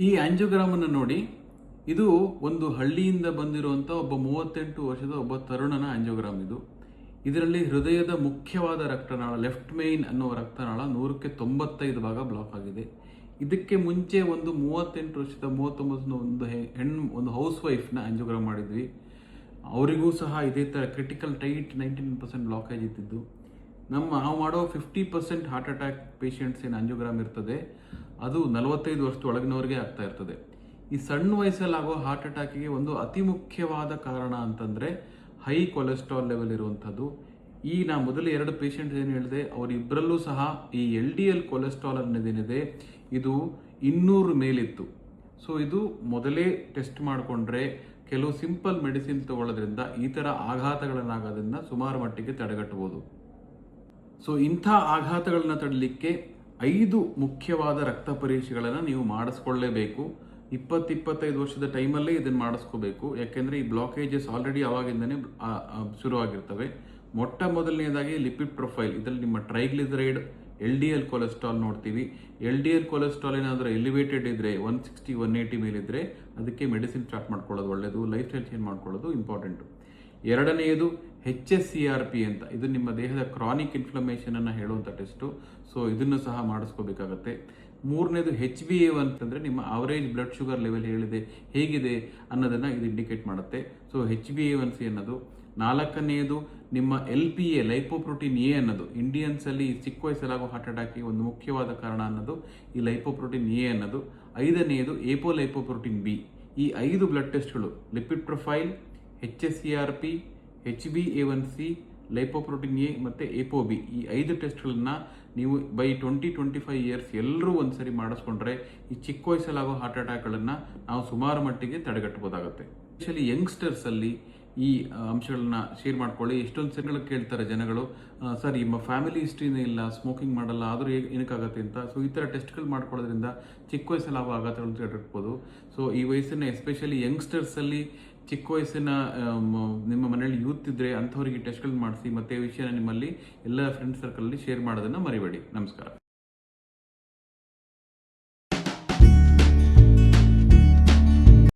ಈ ಆಂಜಿಯೋಗ್ರಾಮ್ ಅನ್ನು ನೋಡಿ, ಇದು ಒಂದು ಹಳ್ಳಿಯಿಂದ ಬಂದಿರುವಂತ ಒಬ್ಬ 38 ವರ್ಷದ ಒಬ್ಬ ತರುಣನ ಆಂಜಿಯೋಗ್ರಾಮ್ ಇದು. ಇದರಲ್ಲಿ ಹೃದಯದ ಮುಖ್ಯವಾದ ರಕ್ತನಾಳ ಲೆಫ್ಟ್ ಮೇನ್ ಅನ್ನೋ ರಕ್ತನಾಳ 100ಕ್ಕೆ 95 ಭಾಗ ಬ್ಲಾಕ್ ಆಗಿದೆ. ಇದಕ್ಕೆ ಮುಂಚೆ ಒಂದು 38 ವರ್ಷದ 39 ಒಂದು ಹೌಸ್ ವೈಫ್ನ ಆಂಜಿಯೋಗ್ರಾಮ್ ಮಾಡಿದ್ವಿ. ಅವರಿಗೂ ಸಹ ಇದೇ ಥರ ಕ್ರಿಟಿಕಲ್ ಟೈಟ್ 99% ಬ್ಲಾಕೇಜ್ ಇದ್ದಿದ್ದು. ನಾವು ಮಾಡೋ 50% ಹಾರ್ಟ್ ಅಟ್ಯಾಕ್ ಪೇಷಂಟ್ಸ್ ಏನು ಆಂಜಿಯೋಗ್ರಾಮ್ ಇರ್ತದೆ, ಅದು 45 ವರ್ಷದ ಒಳಗಿನವರಿಗೆ ಆಗ್ತಾ ಇರ್ತದೆ. ಈ ಸಣ್ಣ ವಯಸ್ಸಲ್ಲಿ ಆಗೋ ಹಾರ್ಟ್ ಅಟ್ಯಾಕಿಗೆ ಒಂದು ಅತಿ ಮುಖ್ಯವಾದ ಕಾರಣ ಅಂತಂದರೆ ಹೈ ಕೊಲೆಸ್ಟ್ರಾಲ್ ಲೆವೆಲ್ ಇರುವಂಥದ್ದು. ನಾ ಮೊದಲು 2 ಪೇಷಂಟ್ಸ್ ಏನು ಹೇಳಿದೆ, ಅವರಿಬ್ಬರಲ್ಲೂ ಸಹ ಈ LDL ಕೊಲೆಸ್ಟ್ರಾಲ್ ಅನ್ನೋದೇನಿದೆ ಇದು 200 ಮೇಲಿತ್ತು. ಸೊ ಇದು ಮೊದಲೇ ಟೆಸ್ಟ್ ಮಾಡಿಕೊಂಡ್ರೆ ಕೆಲವು ಸಿಂಪಲ್ ಮೆಡಿಸಿನ್ ತಗೊಳ್ಳೋದ್ರಿಂದ ಈ ಥರ ಆಘಾತಗಳನ್ನಾಗೋದನ್ನು ಸುಮಾರು ಮಟ್ಟಿಗೆ ತಡೆಗಟ್ಟಬಹುದು. ಸೊ ಇಂಥ ಆಘಾತಗಳನ್ನ ತಡಲಿಕ್ಕೆ 5 ಮುಖ್ಯವಾದ ರಕ್ತ ಪರೀಕ್ಷೆಗಳನ್ನು ನೀವು ಮಾಡಿಸ್ಕೊಳ್ಳೇಬೇಕು. 20-25 ವರ್ಷದ ಟೈಮಲ್ಲೇ ಇದನ್ನು ಮಾಡಿಸ್ಕೋಬೇಕು. ಯಾಕೆಂದರೆ ಈ ಬ್ಲಾಕೇಜಸ್ ಆಲ್ರೆಡಿ ಆವಾಗಿಂದನೇ ಶುರುವಾಗಿರ್ತವೆ. ಮೊದಲನೇದಾಗಿ ಲಿಪಿಡ್ ಪ್ರೊಫೈಲ್. ಇದರಲ್ಲಿ ನಿಮ್ಮ ಟ್ರೈಗ್ಲಿಸರೈಡ್, LDL ಕೊಲೆಸ್ಟ್ರಾಲ್ ನೋಡ್ತೀವಿ. LDL ಕೊಲೆಸ್ಟ್ರಾಲ್ ಏನಾದರೂ ಎಲಿವೇಟೆಡ್ ಇದ್ದರೆ 160-180 ಮೇಲಿದ್ದರೆ ಅದಕ್ಕೆ ಮೆಡಿಸಿನ್ ಸ್ಟಾರ್ಟ್ ಮಾಡ್ಕೊಳ್ಳೋದು ಒಳ್ಳೆಯದು, ಲೈಫ್ ಸ್ಟೈಲ್ ಚೇಂಜ್ ಮಾಡ್ಕೊಳ್ಳೋದು ಇಂಪಾರ್ಟೆಂಟು. ಎರಡನೆಯದು HSCRP ಅಂತ, ಇದು ನಿಮ್ಮ ದೇಹದ ಕ್ರಾನಿಕ್ ಇನ್ಫ್ಲಮೇಷನ್ ಅನ್ನು ಹೇಳುವಂಥ ಟೆಸ್ಟು. ಸೊ ಇದನ್ನು ಸಹ ಮಾಡಿಸ್ಕೋಬೇಕಾಗತ್ತೆ. ಮೂರನೇದು HbA1 ಅಂತಂದರೆ ನಿಮ್ಮ ಅವರೇಜ್ ಬ್ಲಡ್ ಶುಗರ್ ಲೆವೆಲ್ ಹೇಗಿದೆ ಅನ್ನೋದನ್ನು ಇದು ಇಂಡಿಕೇಟ್ ಮಾಡುತ್ತೆ. ಸೊ HbA1c ಅನ್ನೋದು. ನಾಲ್ಕನೆಯದು ನಿಮ್ಮ LPA ಲೈಪೋಪ್ರೋಟೀನ್ ಎ ಅನ್ನೋದು. ಇಂಡಿಯನ್ಸಲ್ಲಿ ಚಿಕ್ಕ ವಯಸ್ಸಲ್ಲಾಗೋ ಹಾರ್ಟ್ ಅಟ್ಯಾಕಿಗೆ ಒಂದು ಮುಖ್ಯವಾದ ಕಾರಣ ಅನ್ನೋದು ಈ ಲೈಪೋಪ್ರೋಟೀನ್ ಎ ಅನ್ನೋದು. ಐದನೆಯದು ಏಪೋಲೈಪೋಪ್ರೋಟೀನ್ ಬಿ. ಈ 5 ಬ್ಲಡ್ ಟೆಸ್ಟ್ಗಳು lipid profile, HSCRP, HbA1c, lipoprotein A ಮತ್ತು ಏಪೋಬಿ, ಈ 5 ಟೆಸ್ಟ್ಗಳನ್ನ ನೀವು ಬೈ 20-25 ಇಯರ್ಸ್ ಎಲ್ಲರೂ ಒಂದ್ಸರಿ ಮಾಡಿಸ್ಕೊಂಡ್ರೆ ಈ ಚಿಕ್ಕ ವಯಸ್ಸಲ್ಲಾಗೋ ಹಾರ್ಟ್ ಅಟ್ಯಾಕ್ಗಳನ್ನು ನಾವು ಸುಮಾರು ಮಟ್ಟಿಗೆ ತಡೆಗಟ್ಟಬಹುದಾಗುತ್ತೆ. ಎಸ್ಪೆಷಲಿ ಯಂಗ್ಸ್ಟರ್ಸಲ್ಲಿ ಈ ಅಂಶಗಳನ್ನ ಶೇರ್ ಮಾಡ್ಕೊಳ್ಳಿ. ಎಷ್ಟೊಂದು ಸರಿಗಳು ಕೇಳ್ತಾರೆ ಜನಗಳು, ಸರ್ ನಿಮ್ಮ ಫ್ಯಾಮಿಲಿ ಹಿಸ್ಟ್ರಿನೇ ಇಲ್ಲ, ಸ್ಮೋಕಿಂಗ್ ಮಾಡಲ್ಲ, ಆದರೂ ಏನಕ್ಕಾಗತ್ತೆ ಅಂತ. ಸೊ ಈ ಥರ ಟೆಸ್ಟ್ಗಳು ಮಾಡ್ಕೊಳ್ಳೋದ್ರಿಂದ ಚಿಕ್ಕ ವಯಸ್ಸಲ್ಲಿ ಆಗೋ ಆಘಾತಗಳನ್ನು ತಡೆಗಟ್ಬೋದು. ಸೊ ಈ ವಯಸ್ಸನ್ನು ಎಸ್ಪೆಷಲಿ ಯಂಗ್ಸ್ಟರ್ಸಲ್ಲಿ ಚಿಕ್ಕ ವಯಸ್ಸಿನ ನಿಮ್ಮ ಮನೆಯಲ್ಲಿ ಯೂತ್ ಇದ್ದರೆ ಅಂಥವ್ರಿಗೆ ಟೆಸ್ಟ್ಗಳು ಮಾಡಿಸಿ. ಮತ್ತು ಈ ವಿಷಯನ ನಿಮ್ಮಲ್ಲಿ ಎಲ್ಲ ಫ್ರೆಂಡ್ಸ್ ಸರ್ಕಲಲ್ಲಿ ಶೇರ್ ಮಾಡೋದನ್ನು ಮರಿಬೇಡಿ. ನಮಸ್ಕಾರ.